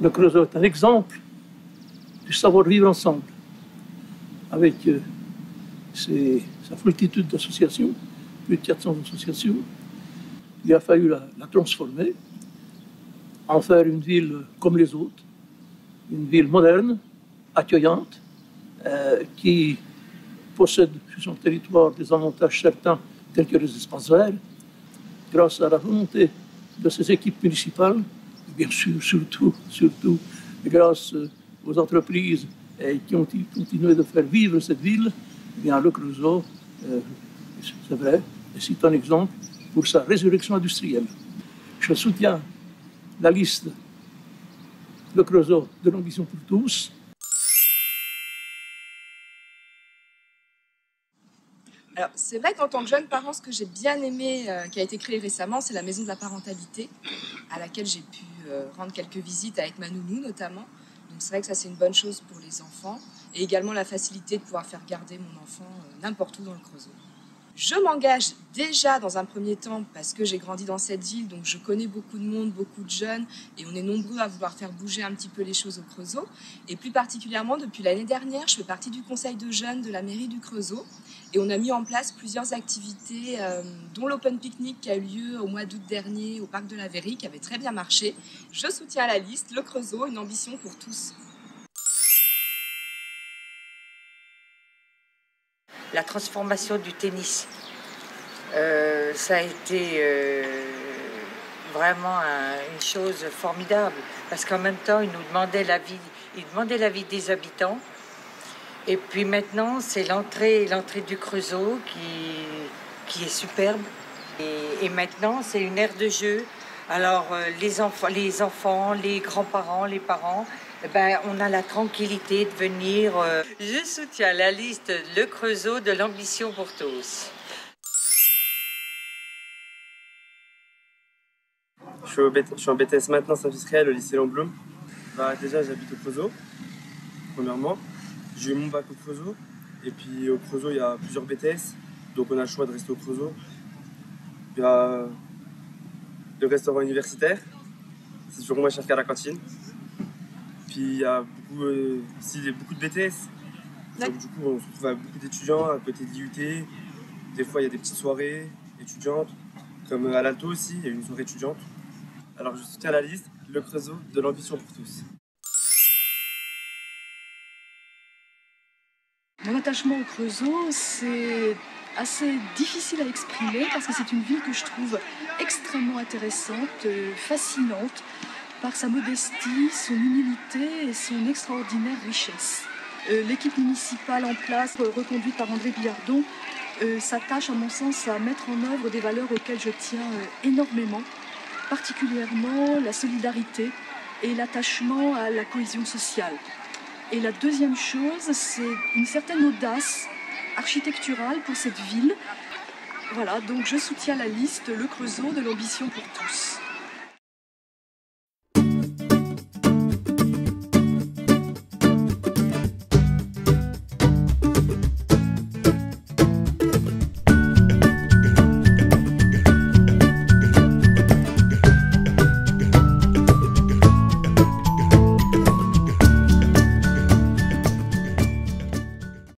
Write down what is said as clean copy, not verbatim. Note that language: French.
Le Creusot est un exemple du savoir-vivre ensemble, avec sa multitude d'associations, plus de 400 associations. Il a fallu la transformer, en faire une ville comme les autres, une ville moderne, accueillante, qui possède sur son territoire des avantages certains tels que les espaces verts, grâce à la volonté de ses équipes municipales, et bien sûr, surtout grâce aux entreprises qui ont continué de faire vivre cette ville. Eh bien, le Creusot, c'est vrai, c'est un exemple pour sa résurrection industrielle. Je soutiens la liste Le Creusot de l'ambition pour tous. Alors, c'est vrai qu'en tant que jeune parent, ce que j'ai bien aimé, qui a été créé récemment, c'est la maison de la parentalité, à laquelle j'ai pu rendre quelques visites avec ma nounou notamment. Donc c'est vrai que ça, c'est une bonne chose pour les enfants. Et également la facilité de pouvoir faire garder mon enfant n'importe où dans le Creusot. Je m'engage déjà dans un premier temps parce que j'ai grandi dans cette ville, donc je connais beaucoup de monde, beaucoup de jeunes, et on est nombreux à vouloir faire bouger un petit peu les choses au Creusot. Et plus particulièrement, depuis l'année dernière, je fais partie du conseil de jeunes de la mairie du Creusot, et on a mis en place plusieurs activités, dont l'Open Picnic qui a eu lieu au mois d'août dernier au parc de la Verrie, qui avait très bien marché. Je soutiens la liste, le Creusot, une ambition pour tous. La transformation du tennis, ça a été vraiment une chose formidable, parce qu'en même temps, ils nous demandaient l'avis des habitants. Et puis maintenant, c'est l'entrée du Creusot qui est superbe. Et maintenant, c'est une aire de jeu. Alors, les enfants, les grands-parents, les parents, on a la tranquillité de venir. Je soutiens la liste Le Creusot de l'ambition pour tous. Je suis en BTS maintenance industrielle au lycée Lamblum. Déjà, j'habite au Creusot, premièrement. J'ai eu mon bac au Creusot. Et puis au Creusot, il y a plusieurs BTS. Donc on a le choix de rester au Creusot. Il y a le restaurant universitaire. C'est toujours moins cher qu'à la cantine. Puis il y a beaucoup de BTS. Donc, du coup, on se retrouve avec beaucoup d'étudiants à côté de l'IUT. Des fois, il y a des petites soirées étudiantes. Comme à l'Alto aussi, il y a une soirée étudiante. Alors je soutiens la liste Le Creusot de l'ambition pour tous. Mon attachement au Creusot, c'est assez difficile à exprimer parce que c'est une ville que je trouve extrêmement intéressante, fascinante, par sa modestie, son humilité et son extraordinaire richesse. L'équipe municipale en place, reconduite par André Billardon, s'attache à mon sens à mettre en œuvre des valeurs auxquelles je tiens énormément, particulièrement la solidarité et l'attachement à la cohésion sociale. Et la deuxième chose, c'est une certaine audace architecturale pour cette ville. Voilà, donc je soutiens la liste Le Creusot de l'ambition pour tous.